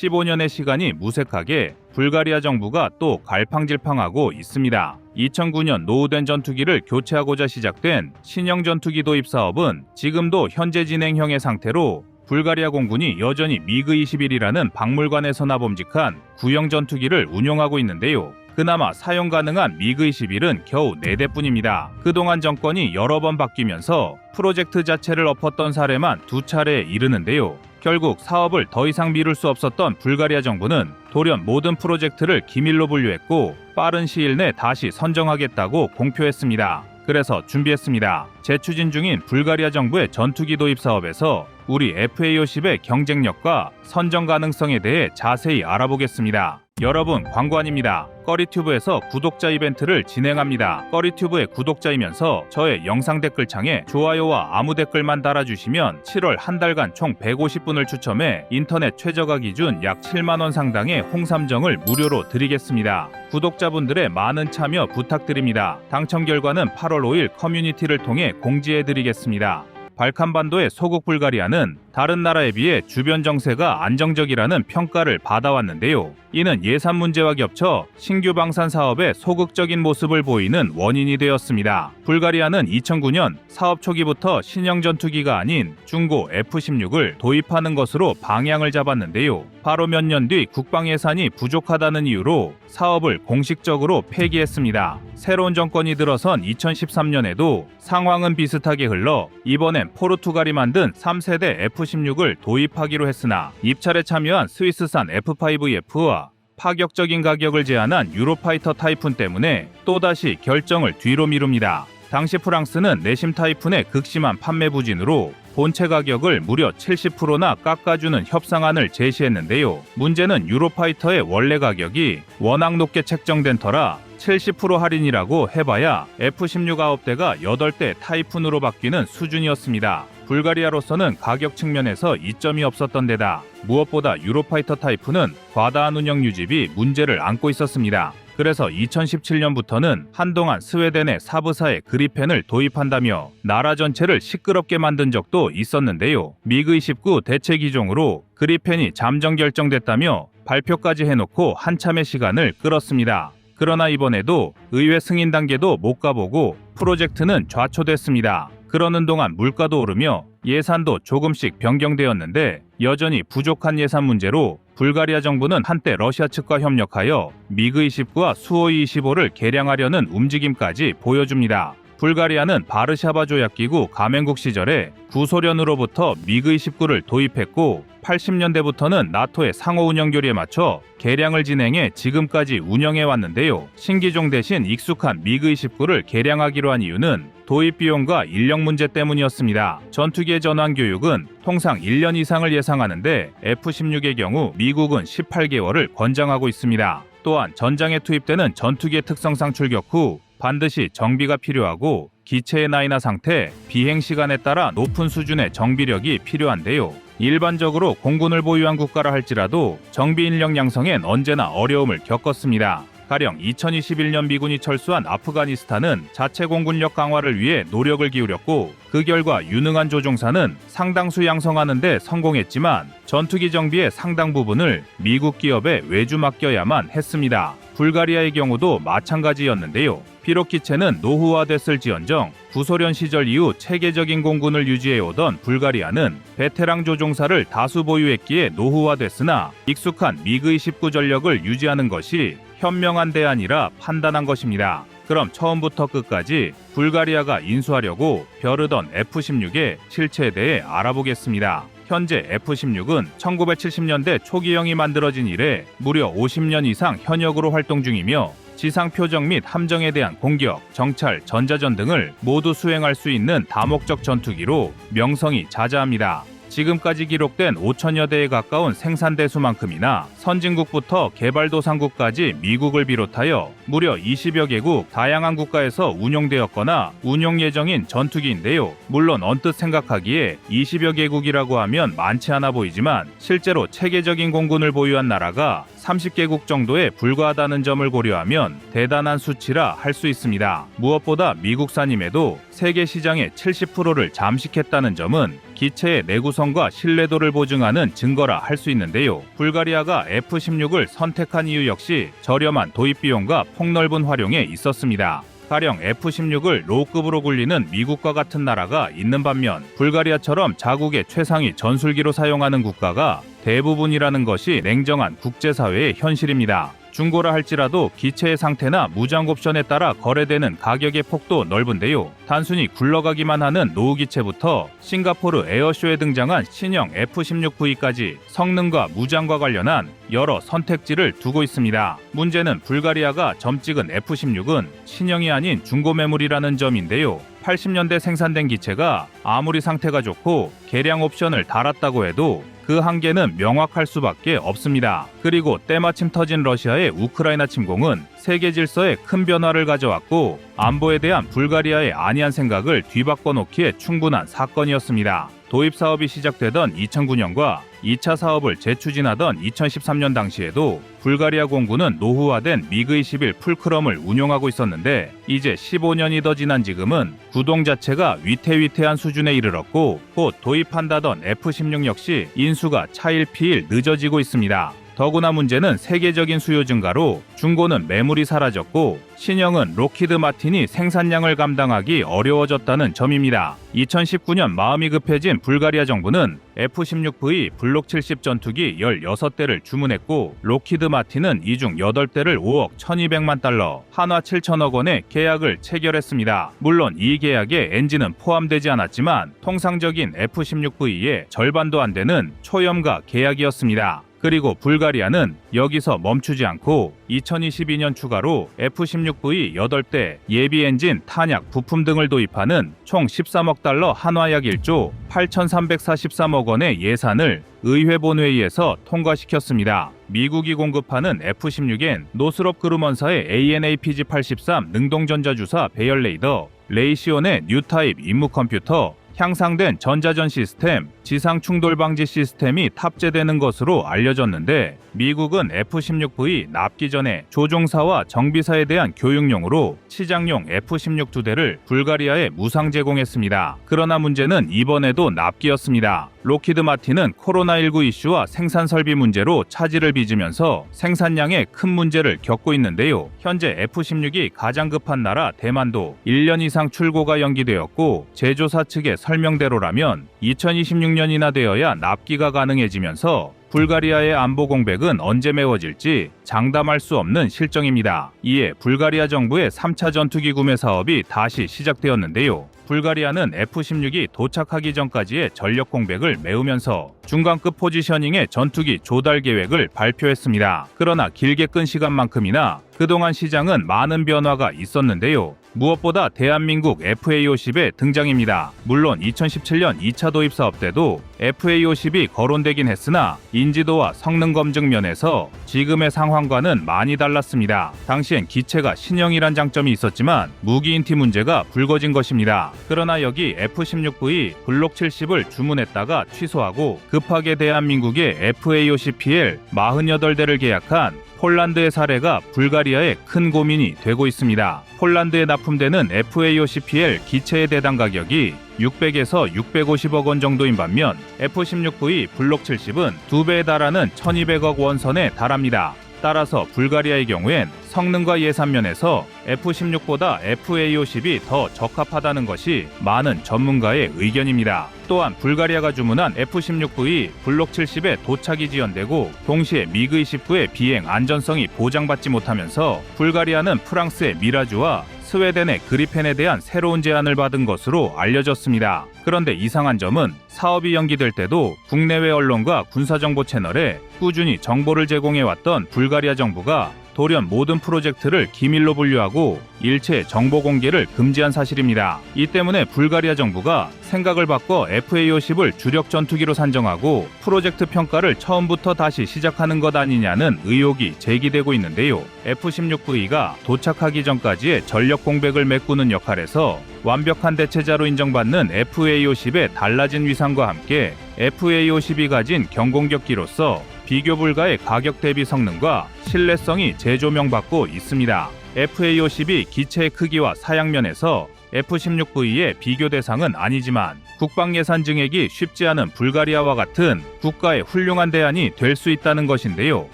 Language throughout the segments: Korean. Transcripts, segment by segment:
15년의 시간이 무색하게 불가리아 정부가 또 갈팡질팡하고 있습니다. 2009년 노후된 전투기를 교체하고자 시작된 신형 전투기 도입 사업은 지금도 현재 진행형의 상태로 불가리아 공군이 여전히 미그-21이라는 박물관에서 나범직한 구형 전투기를 운용하고 있는데요. 그나마 사용 가능한 미그-21은 겨우 4대뿐입니다. 그동안 정권이 여러 번 바뀌면서 프로젝트 자체를 엎었던 사례만 2차례에 이르는데요. 결국 사업을 더 이상 미룰 수 없었던 불가리아 정부는 돌연 모든 프로젝트를 기밀로 분류했고 빠른 시일 내 다시 선정하겠다고 공표했습니다. 그래서 준비했습니다. 재추진 중인 불가리아 정부의 전투기 도입 사업에서 우리 FA50의 경쟁력과 선정 가능성에 대해 자세히 알아보겠습니다. 여러분, 광고 아닙니다. 꺼리튜브에서 구독자 이벤트를 진행합니다. 꺼리튜브의 구독자이면서 저의 영상 댓글창에 좋아요와 아무 댓글만 달아주시면 7월 한 달간 총 150분을 추첨해 인터넷 최저가 기준 약 7만원 상당의 홍삼정을 무료로 드리겠습니다. 구독자분들의 많은 참여 부탁드립니다. 당첨 결과는 8월 5일 커뮤니티를 통해 공지해드리겠습니다. 발칸반도의 소국 불가리아는 다른 나라에 비해 주변 정세가 안정적이라는 평가를 받아왔는데요. 이는 예산 문제와 겹쳐 신규 방산 사업에 소극적인 모습을 보이는 원인이 되었습니다. 불가리아는 2009년 사업 초기부터 신형 전투기가 아닌 중고 F-16을 도입하는 것으로 방향을 잡았는데요. 바로 몇 년 뒤 국방 예산이 부족하다는 이유로 사업을 공식적으로 폐기했습니다. 새로운 정권이 들어선 2013년에도 상황은 비슷하게 흘러 이번엔 포르투갈이 만든 3세대 F-16을 도입하기로 했으나 입찰에 참여한 스위스산 F-5F와 파격적인 가격을 제한한 유로파이터 타이푼 때문에 또다시 결정을 뒤로 미룹니다. 당시 프랑스는 내심 타이푼의 극심한 판매 부진으로 본체 가격을 무려 70%나 깎아주는 협상안을 제시했는데요. 문제는 유로파이터의 원래 가격이 워낙 높게 책정된 터라 70% 할인이라고 해봐야 F-16 9대가 8대 타이푼으로 바뀌는 수준이었습니다. 불가리아로서는 가격 측면에서 이점이 없었던 데다 무엇보다 유로파이터 타이푼은 과다한 운영 유지비 문제를 안고 있었습니다. 그래서 2017년부터는 한동안 스웨덴의 사브사의 그리펜을 도입한다며 나라 전체를 시끄럽게 만든 적도 있었는데요. 미그-29 대체 기종으로 그리펜이 잠정 결정됐다며 발표까지 해놓고 한참의 시간을 끌었습니다. 그러나 이번에도 의회 승인 단계도 못 가보고 프로젝트는 좌초됐습니다. 그러는 동안 물가도 오르며 예산도 조금씩 변경되었는데 여전히 부족한 예산 문제로 불가리아 정부는 한때 러시아 측과 협력하여 미그-29와 수호이-25를 개량하려는 움직임까지 보여줍니다. 불가리아는 바르샤바 조약기구 가맹국 시절에 구소련으로부터 미그-29를 도입했고 80년대부터는 나토의 상호 운영 교리에 맞춰 개량을 진행해 지금까지 운영해 왔는데요. 신기종 대신 익숙한 미그-29를 개량하기로 한 이유는 도입 비용과 인력 문제 때문이었습니다. 전투기의 전환 교육은 통상 1년 이상을 예상하는데 F-16의 경우 미국은 18개월을 권장하고 있습니다. 또한 전장에 투입되는 전투기의 특성상 출격 후 반드시 정비가 필요하고 기체의 나이나 상태, 비행 시간에 따라 높은 수준의 정비력이 필요한데요. 일반적으로 공군을 보유한 국가라 할지라도 정비 인력 양성엔 언제나 어려움을 겪었습니다. 가령 2021년 미군이 철수한 아프가니스탄은 자체 공군력 강화를 위해 노력을 기울였고 그 결과 유능한 조종사는 상당수 양성하는 데 성공했지만 전투기 정비의 상당 부분을 미국 기업에 외주 맡겨야만 했습니다. 불가리아의 경우도 마찬가지였는데요. 비록 기체는 노후화됐을지언정 구소련 시절 이후 체계적인 공군을 유지해오던 불가리아는 베테랑 조종사를 다수 보유했기에 노후화됐으나 익숙한 미그-29 전력을 유지하는 것이 현명한 대안이라 판단한 것입니다. 그럼 처음부터 끝까지 불가리아가 인수하려고 벼르던 F-16의 실체에 대해 알아보겠습니다. 현재 F-16은 1970년대 초기형이 만들어진 이래 무려 50년 이상 현역으로 활동 중이며 지상 표적 및 함정에 대한 공격, 정찰, 전자전 등을 모두 수행할 수 있는 다목적 전투기로 명성이 자자합니다. 지금까지 기록된 5천여 대에 가까운 생산대 수만큼이나 선진국부터 개발도상국까지 미국을 비롯하여 무려 20여 개국 다양한 국가에서 운용되었거나 운용 예정인 전투기인데요. 물론 언뜻 생각하기에 20여 개국이라고 하면 많지 않아 보이지만 실제로 체계적인 공군을 보유한 나라가 30개국 정도에 불과하다는 점을 고려하면 대단한 수치라 할 수 있습니다. 무엇보다 미국산임에도 세계 시장의 70%를 잠식했다는 점은 기체의 내구성과 신뢰도를 보증하는 증거라 할 수 있는데요. 불가리아가 F-16을 선택한 이유 역시 저렴한 도입 비용과 폭넓은 활용에 있었습니다. 가령 F-16을 로우급으로 굴리는 미국과 같은 나라가 있는 반면 불가리아처럼 자국의 최상위 전술기로 사용하는 국가가 대부분이라는 것이 냉정한 국제사회의 현실입니다. 중고라 할지라도 기체의 상태나 무장 옵션에 따라 거래되는 가격의 폭도 넓은데요. 단순히 굴러가기만 하는 노후 기체부터 싱가포르 에어쇼에 등장한 신형 F-16V까지 성능과 무장과 관련한 여러 선택지를 두고 있습니다. 문제는 불가리아가 점 찍은 F-16은 신형이 아닌 중고 매물이라는 점인데요. 80년대 생산된 기체가 아무리 상태가 좋고 개량 옵션을 달았다고 해도 그 한계는 명확할 수밖에 없습니다. 그리고 때마침 터진 러시아의 우크라이나 침공은 세계 질서에 큰 변화를 가져왔고 안보에 대한 불가리아의 안이한 생각을 뒤바꿔 놓기에 충분한 사건이었습니다. 도입 사업이 시작되던 2009년과 2차 사업을 재추진하던 2013년 당시에도 불가리아 공군은 노후화된 미그-21 풀크럼을 운용하고 있었는데 이제 15년이 더 지난 지금은 구동 자체가 위태위태한 수준에 이르렀고 곧 도입한다던 F-16 역시 인수가 차일피일 늦어지고 있습니다. 더구나 문제는 세계적인 수요 증가로 중고는 매물이 사라졌고 신형은 록히드 마틴이 생산량을 감당하기 어려워졌다는 점입니다. 2019년 마음이 급해진 불가리아 정부는 F-16V 블록 70 전투기 16대를 주문했고 록히드 마틴은 이 중 8대를 5억 1200만 달러, 한화 7천억 원의 계약을 체결했습니다. 물론 이 계약에 엔진은 포함되지 않았지만 통상적인 F-16V의 절반도 안 되는 초염가 계약이었습니다. 그리고 불가리아는 여기서 멈추지 않고 2022년 추가로 F-16V 8대 예비 엔진 탄약 부품 등을 도입하는 총 13억 달러 한화 약 1조 8,343억 원의 예산을 의회 본회의에서 통과시켰습니다. 미국이 공급하는 F-16엔 노스롭 그루먼사의 AN/APG-83 능동전자주사 배열 레이더, 레이시온의 뉴타입 임무 컴퓨터, 향상된 전자전 시스템, 지상 충돌 방지 시스템이 탑재되는 것으로 알려졌는데 미국은 F-16V 납기 전에 조종사와 정비사에 대한 교육용으로 치장용 F-16 2대를 불가리아에 무상 제공했습니다. 그러나 문제는 이번에도 납기였습니다. 록히드 마틴은 코로나19 이슈와 생산 설비 문제로 차질을 빚으면서 생산량에 큰 문제를 겪고 있는데요. 현재 F-16이 가장 급한 나라 대만도 1년 이상 출고가 연기되었고 제조사 측의 설명대로라면 2026년이나 되어야 납기가 가능해지면서 불가리아의 안보 공백은 언제 메워질지 장담할 수 없는 실정입니다. 이에 불가리아 정부의 3차 전투기 구매 사업이 다시 시작되었는데요. 불가리아는 F-16이 도착하기 전까지의 전력 공백을 메우면서 중간급 포지셔닝의 전투기 조달 계획을 발표했습니다. 그러나 길게 끈 시간만큼이나 그동안 시장은 많은 변화가 있었는데요. 무엇보다 대한민국 FA-50의 등장입니다. 물론 2017년 2차 도입 사업 때도 FA-50이 거론되긴 했으나 인지도와 성능 검증 면에서 지금의 상황과는 많이 달랐습니다. 당시엔 기체가 신형이란 장점이 있었지만 무기 인티 문제가 불거진 것입니다. 그러나 여기 F-16V 블록 70을 주문했다가 취소하고 급하게 대한민국의 FA-50PL 48대를 계약한 폴란드의 사례가 불가리아의 큰 고민이 되고 있습니다. 폴란드에 납품되는 FA-50PL 기체의 대당 가격이 600에서 650억 원 정도인 반면 F-16V 블록 70은 2배에 달하는 1200억 원 선에 달합니다. 따라서 불가리아의 경우엔 성능과 예산면에서 F-16보다 FA-50이 더 적합하다는 것이 많은 전문가의 의견입니다. 또한 불가리아가 주문한 F-16V 블록 70의 도착이 지연되고 동시에 미그-29의 비행 안전성이 보장받지 못하면서 불가리아는 프랑스의 미라주와 스웨덴의 그리펜에 대한 새로운 제안을 받은 것으로 알려졌습니다. 그런데 이상한 점은 사업이 연기될 때도 국내외 언론과 군사정보 채널에 꾸준히 정보를 제공해왔던 불가리아 정부가 돌연 모든 프로젝트를 기밀로 분류하고 일체 정보 공개를 금지한 사실입니다. 이 때문에 불가리아 정부가 생각을 바꿔 FA-50을 주력 전투기로 산정하고 프로젝트 평가를 처음부터 다시 시작하는 것 아니냐는 의혹이 제기되고 있는데요. F-16V가 도착하기 전까지의 전력 공백을 메꾸는 역할에서 완벽한 대체자로 인정받는 FA-50의 달라진 위상과 함께 FA-50이 가진 경공격기로서 비교 불가의 가격 대비 성능과 신뢰성이 재조명받고 있습니다. FA-50이 기체의 크기와 사양면에서 F-16V의 비교 대상은 아니지만 국방 예산 증액이 쉽지 않은 불가리아와 같은 국가의 훌륭한 대안이 될 수 있다는 것인데요.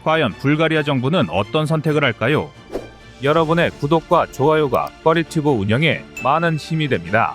과연 불가리아 정부는 어떤 선택을 할까요? 여러분의 구독과 좋아요가 꺼리튜브 운영에 많은 힘이 됩니다.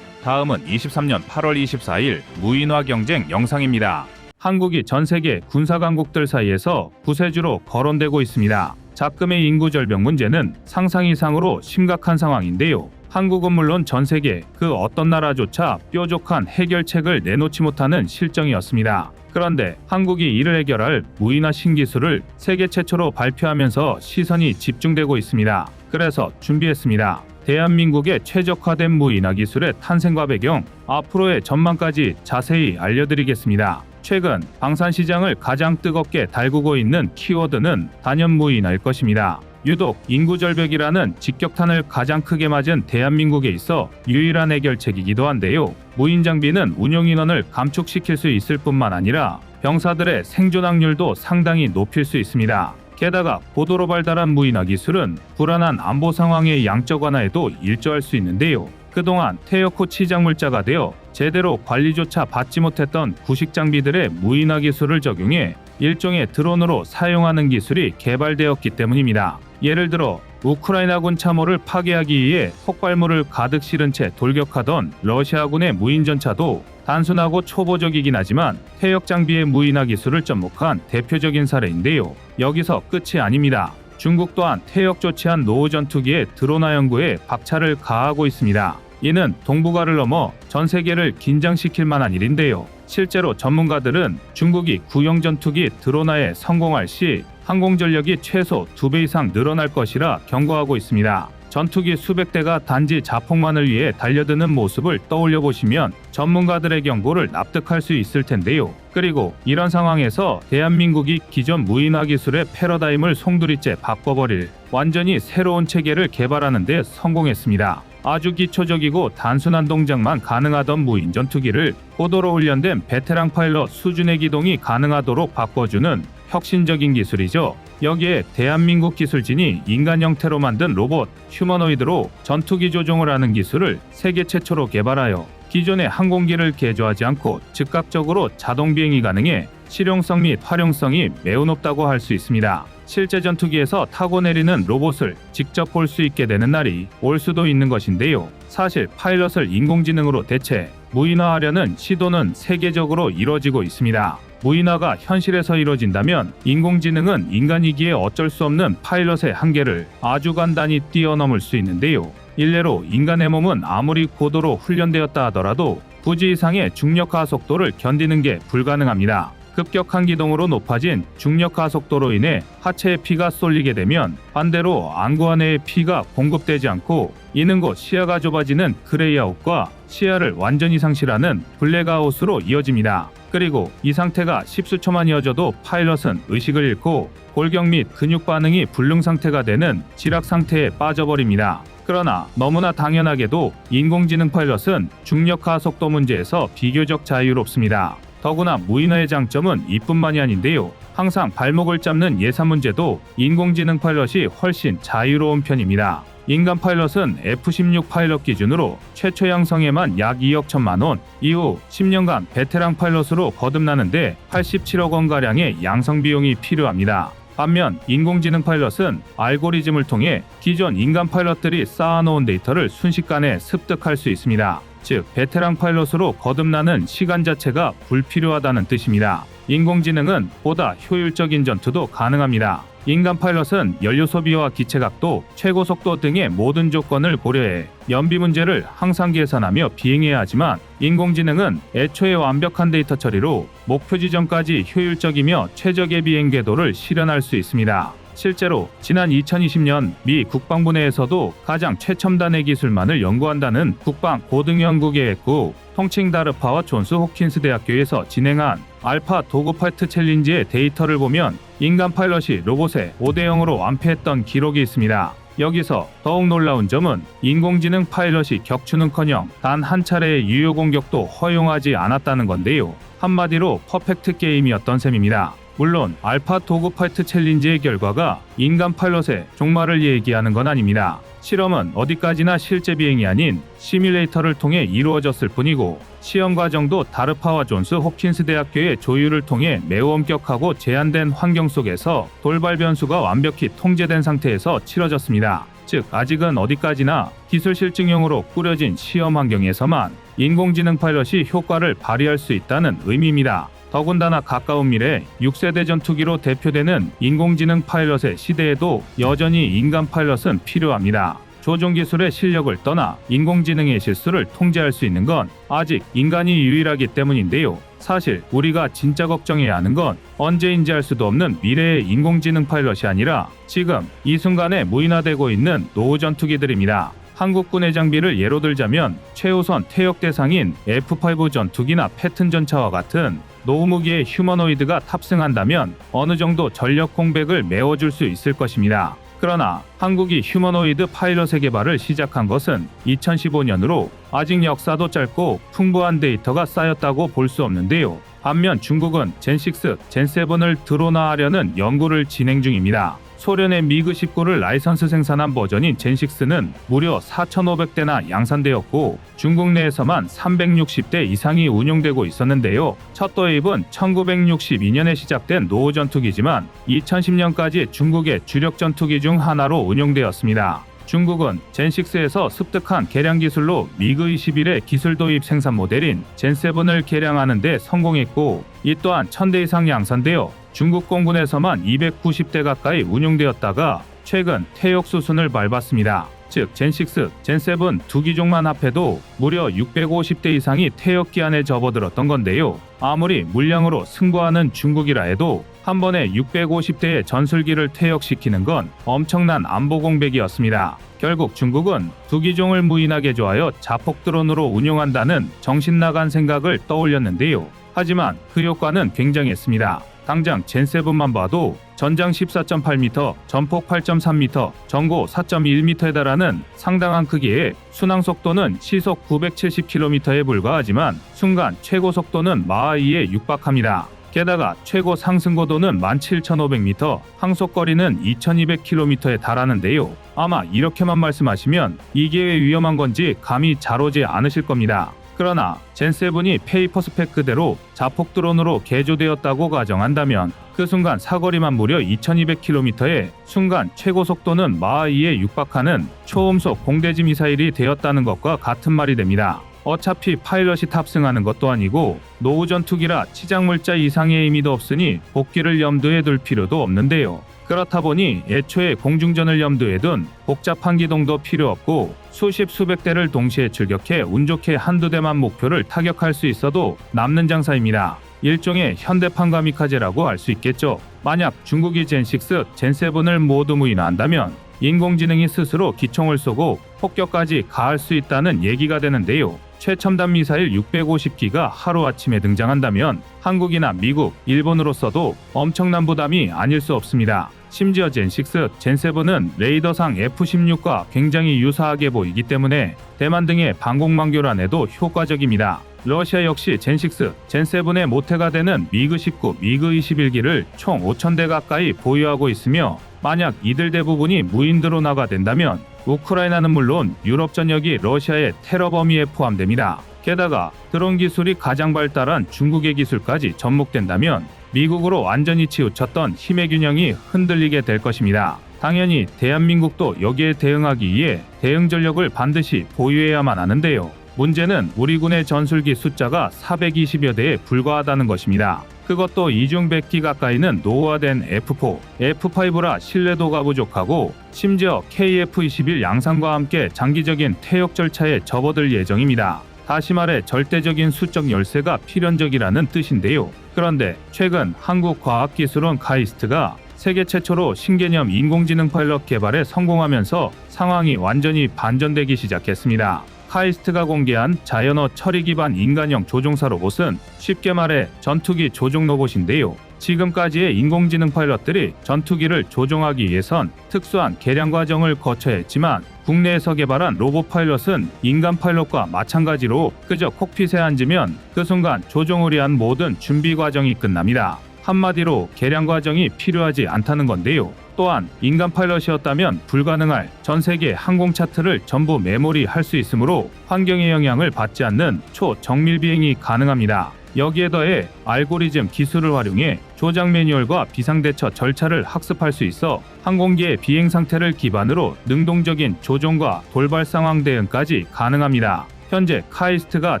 다음은 23년 8월 24일 무인화 경쟁 영상입니다. 한국이 전 세계 군사 강국들 사이에서 구세주로 거론되고 있습니다. 작금의 인구 절벽 문제는 상상 이상으로 심각한 상황인데요. 한국은 물론 전 세계 그 어떤 나라조차 뾰족한 해결책을 내놓지 못하는 실정이었습니다. 그런데 한국이 이를 해결할 무인화 신기술을 세계 최초로 발표하면서 시선이 집중되고 있습니다. 그래서 준비했습니다. 대한민국의 최적화된 무인화 기술의 탄생과 배경, 앞으로의 전망까지 자세히 알려드리겠습니다. 최근 방산 시장을 가장 뜨겁게 달구고 있는 키워드는 단연 무인화일 것입니다. 유독 인구 절벽이라는 직격탄을 가장 크게 맞은 대한민국에 있어 유일한 해결책이기도 한데요. 무인 장비는 운용 인원을 감축시킬 수 있을 뿐만 아니라 병사들의 생존 확률도 상당히 높일 수 있습니다. 게다가 고도로 발달한 무인화 기술은 불안한 안보 상황의 양적 완화에도 일조할 수 있는데요. 그동안 퇴역 후 치장물자가 되어 제대로 관리조차 받지 못했던 구식 장비들의 무인화 기술을 적용해 일종의 드론으로 사용하는 기술이 개발되었기 때문입니다. 예를 들어 우크라이나군 참호를 파괴하기 위해 폭발물을 가득 실은 채 돌격하던 러시아군의 무인전차도 단순하고 초보적이긴 하지만 퇴역 장비의 무인화 기술을 접목한 대표적인 사례인데요. 여기서 끝이 아닙니다. 중국 또한 퇴역 조치한 노후 전투기의 드론화 연구에 박차를 가하고 있습니다. 이는 동북아를 넘어 전 세계를 긴장시킬 만한 일인데요. 실제로 전문가들은 중국이 구형 전투기 드론화에 성공할 시 항공 전력이 최소 2배 이상 늘어날 것이라 경고하고 있습니다. 전투기 수백 대가 단지 자폭만을 위해 달려드는 모습을 떠올려 보시면 전문가들의 경고를 납득할 수 있을 텐데요. 그리고 이런 상황에서 대한민국이 기존 무인화 기술의 패러다임을 송두리째 바꿔버릴 완전히 새로운 체계를 개발하는 데 성공했습니다. 아주 기초적이고 단순한 동작만 가능하던 무인 전투기를 고도로 훈련된 베테랑 파일럿 수준의 기동이 가능하도록 바꿔주는 혁신적인 기술이죠. 여기에 대한민국 기술진이 인간 형태로 만든 로봇, 휴머노이드로 전투기 조종을 하는 기술을 세계 최초로 개발하여 기존의 항공기를 개조하지 않고 즉각적으로 자동 비행이 가능해 실용성 및 활용성이 매우 높다고 할 수 있습니다. 실제 전투기에서 타고 내리는 로봇을 직접 볼 수 있게 되는 날이 올 수도 있는 것인데요. 사실 파일럿을 인공지능으로 대체 무인화하려는 시도는 세계적으로 이뤄지고 있습니다. 무인화가 현실에서 이뤄진다면 인공지능은 인간이기에 어쩔 수 없는 파일럿의 한계를 아주 간단히 뛰어넘을 수 있는데요. 일례로 인간의 몸은 아무리 고도로 훈련되었다 하더라도 부지 이상의 중력 하속도를 견디는 게 불가능합니다. 급격한 기동으로 높아진 중력 하속도로 인해 하체에 피가 쏠리게 되면 반대로 안구 안에 피가 공급되지 않고 이는 곧 시야가 좁아지는 그레이아웃과 시야를 완전히 상실하는 블랙아웃으로 이어집니다. 그리고 이 상태가 십수초만 이어져도 파일럿은 의식을 잃고 골격 및 근육 반응이 불능 상태가 되는 지락 상태에 빠져버립니다. 그러나 너무나 당연하게도 인공지능 파일럿은 중력 하속도 문제에서 비교적 자유롭습니다. 더구나 무인화의 장점은 이뿐만이 아닌데요. 항상 발목을 잡는 예산 문제도 인공지능 파일럿이 훨씬 자유로운 편입니다. 인간 파일럿은 F-16 파일럿 기준으로 최초 양성에만 약 2억 1천만 원, 이후 10년간 베테랑 파일럿으로 거듭나는데 87억 원가량의 양성 비용이 필요합니다. 반면 인공지능 파일럿은 알고리즘을 통해 기존 인간 파일럿들이 쌓아놓은 데이터를 순식간에 습득할 수 있습니다. 즉, 베테랑 파일럿으로 거듭나는 시간 자체가 불필요하다는 뜻입니다. 인공지능은 보다 효율적인 전투도 가능합니다. 인간 파일럿은 연료 소비와 기체 각도, 최고 속도 등의 모든 조건을 고려해 연비 문제를 항상 계산하며 비행해야 하지만 인공지능은 애초에 완벽한 데이터 처리로 목표 지점까지 효율적이며 최적의 비행 궤도를 실현할 수 있습니다. 실제로 지난 2020년 미 국방부 내에서도 가장 최첨단의 기술만을 연구한다는 국방 고등연구계획국 통칭 다르파와 존스 호킨스 대학교에서 진행한 알파 도그파이트 챌린지의 데이터를 보면 인간 파일럿이 로봇에 5대0으로 완패했던 기록이 있습니다. 여기서 더욱 놀라운 점은 인공지능 파일럿이 격추는커녕 단 한 차례의 유효 공격도 허용하지 않았다는 건데요. 한마디로 퍼펙트 게임이었던 셈입니다. 물론 알파 도그파이트 챌린지의 결과가 인간 파일럿의 종말을 얘기하는 건 아닙니다. 실험은 어디까지나 실제 비행이 아닌 시뮬레이터를 통해 이루어졌을 뿐이고 시험 과정도 다르파와 존스 홉킨스 대학교의 조율을 통해 매우 엄격하고 제한된 환경 속에서 돌발 변수가 완벽히 통제된 상태에서 치러졌습니다. 즉 아직은 어디까지나 기술 실증용으로 꾸려진 시험 환경에서만 인공지능 파일럿이 효과를 발휘할 수 있다는 의미입니다. 더군다나 가까운 미래 6세대 전투기로 대표되는 인공지능 파일럿의 시대에도 여전히 인간 파일럿은 필요합니다. 조종 기술의 실력을 떠나 인공지능의 실수를 통제할 수 있는 건 아직 인간이 유일하기 때문인데요. 사실 우리가 진짜 걱정해야 하는 건 언제인지 알 수도 없는 미래의 인공지능 파일럿이 아니라 지금 이 순간에 무인화되고 있는 노후 전투기들입니다. 한국군의 장비를 예로 들자면 최우선 퇴역 대상인 F-5 전투기나 패튼 전차와 같은 노후 무기의 휴머노이드가 탑승한다면 어느 정도 전력 공백을 메워줄 수 있을 것입니다. 그러나 한국이 휴머노이드 파일럿의 개발을 시작한 것은 2015년으로 아직 역사도 짧고 풍부한 데이터가 쌓였다고 볼 수 없는데요. 반면 중국은 젠6, 젠7을 드론화하려는 연구를 진행 중입니다. 소련의 미그19를 라이선스 생산한 버전인 젠6는 무려 4,500대나 양산되었고 중국 내에서만 360대 이상이 운용되고 있었는데요. 첫 도입은 1962년에 시작된 노후 전투기지만 2010년까지 중국의 주력 전투기 중 하나로 운용되었습니다. 중국은 젠6에서 습득한 개량 기술로 미그21의 기술 도입 생산 모델인 젠7을 개량하는 데 성공했고 이 또한 1000대 이상 양산되어 중국 공군에서만 290대 가까이 운용되었다가 최근 퇴역 수순을 밟았습니다. 즉 젠6, 젠7 두 기종만 합해도 무려 650대 이상이 퇴역 기한에 접어들었던 건데요. 아무리 물량으로 승부하는 중국이라 해도 한 번에 650대의 전술기를 퇴역시키는 건 엄청난 안보 공백이었습니다. 결국 중국은 두 기종을 무인하게 조하여 자폭 드론으로 운용한다는 정신나간 생각을 떠올렸는데요. 하지만 그 효과는 굉장했습니다. 당장 젠7만 봐도 전장 14.8m, 전폭 8.3m, 전고 4.1m에 달하는 상당한 크기에 순항 속도는 시속 970km에 불과하지만 순간 최고 속도는 마하 2에 육박합니다. 게다가 최고 상승 고도는 17,500m, 항속거리는 2,200km에 달하는데요. 아마 이렇게만 말씀하시면 이게 왜 위험한 건지 감이 잘 오지 않으실 겁니다. 그러나 젠7이 페이퍼 스펙 그대로 자폭 드론으로 개조되었다고 가정한다면 그 순간 사거리만 무려 2200km에 순간 최고 속도는 마하 2에 육박하는 초음속 공대지 미사일이 되었다는 것과 같은 말이 됩니다. 어차피 파일럿이 탑승하는 것도 아니고 노후 전투기라 치장물자 이상의 의미도 없으니 복귀를 염두에 둘 필요도 없는데요. 그렇다 보니 애초에 공중전을 염두에 둔 복잡한 기동도 필요 없고 수십 수백 대를 동시에 출격해 운 좋게 한두 대만 목표를 타격할 수 있어도 남는 장사입니다. 일종의 현대판 가미카제라고 할 수 있겠죠. 만약 중국이 젠6, 젠7을 모두 무인화한다면 인공지능이 스스로 기총을 쏘고 폭격까지 가할 수 있다는 얘기가 되는데요. 최첨단 미사일 650기가 하루아침에 등장한다면 한국이나 미국, 일본으로서도 엄청난 부담이 아닐 수 없습니다. 심지어 젠6, 젠7은 레이더상 F-16과 굉장히 유사하게 보이기 때문에 대만 등의 방공망 교란에도 효과적입니다. 러시아 역시 젠6, 젠7의 모태가 되는 미그19, 미그21기를 총 5,000대 가까이 보유하고 있으며 만약 이들 대부분이 무인 드론화가 된다면 우크라이나는 물론 유럽 전역이 러시아의 테러 범위에 포함됩니다. 게다가 드론 기술이 가장 발달한 중국의 기술까지 접목된다면 미국으로 완전히 치우쳤던 힘의 균형이 흔들리게 될 것입니다. 당연히 대한민국도 여기에 대응하기 위해 대응 전력을 반드시 보유해야만 하는데요. 문제는 우리 군의 전술기 숫자가 420여 대에 불과하다는 것입니다. 그것도 이중 100기 가까이는 노후화된 F4, F5라 신뢰도가 부족하고 심지어 KF-21 양산과 함께 장기적인 퇴역 절차에 접어들 예정입니다. 다시 말해 절대적인 수적 열세가 필연적이라는 뜻인데요. 그런데 최근 한국과학기술원 카이스트가 세계 최초로 신개념 인공지능 파일럿 개발에 성공하면서 상황이 완전히 반전되기 시작했습니다. 카이스트가 공개한 자연어 처리 기반 인간형 조종사 로봇은 쉽게 말해 전투기 조종 로봇인데요. 지금까지의 인공지능 파일럿들이 전투기를 조종하기 위해선 특수한 개량 과정을 거쳐야 했지만 국내에서 개발한 로봇 파일럿은 인간 파일럿과 마찬가지로 그저 콕핏에 앉으면 그 순간 조종을 위한 모든 준비 과정이 끝납니다. 한마디로 개량 과정이 필요하지 않다는 건데요. 또한 인간 파일럿이었다면 불가능할 전 세계 항공 차트를 전부 메모리할 수 있으므로 환경의 영향을 받지 않는 초정밀 비행이 가능합니다. 여기에 더해 알고리즘 기술을 활용해 조작 매뉴얼과 비상대처 절차를 학습할 수 있어 항공기의 비행 상태를 기반으로 능동적인 조종과 돌발 상황 대응까지 가능합니다. 현재 카이스트가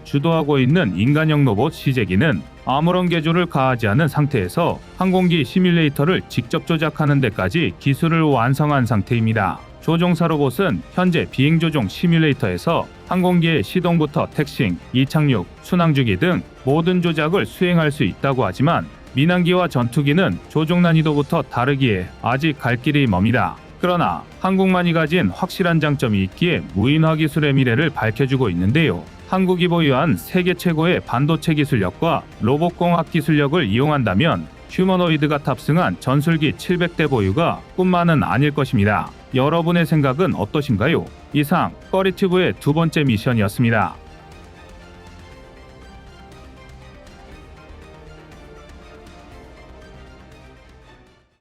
주도하고 있는 인간형 로봇 시제기는 아무런 개조를 가하지 않은 상태에서 항공기 시뮬레이터를 직접 조작하는 데까지 기술을 완성한 상태입니다. 조종사 로봇은 현재 비행조종 시뮬레이터에서 항공기의 시동부터 택싱, 이착륙, 순항주기 등 모든 조작을 수행할 수 있다고 하지만 민항기와 전투기는 조종 난이도부터 다르기에 아직 갈 길이 멉니다. 그러나 한국만이 가진 확실한 장점이 있기에 무인화 기술의 미래를 밝혀주고 있는데요. 한국이 보유한 세계 최고의 반도체 기술력과 로봇공학 기술력을 이용한다면 휴머노이드가 탑승한 전술기 700대 보유가 꿈만은 아닐 것입니다. 여러분의 생각은 어떠신가요? 이상 꺼리튜브의 두 번째 미션이었습니다.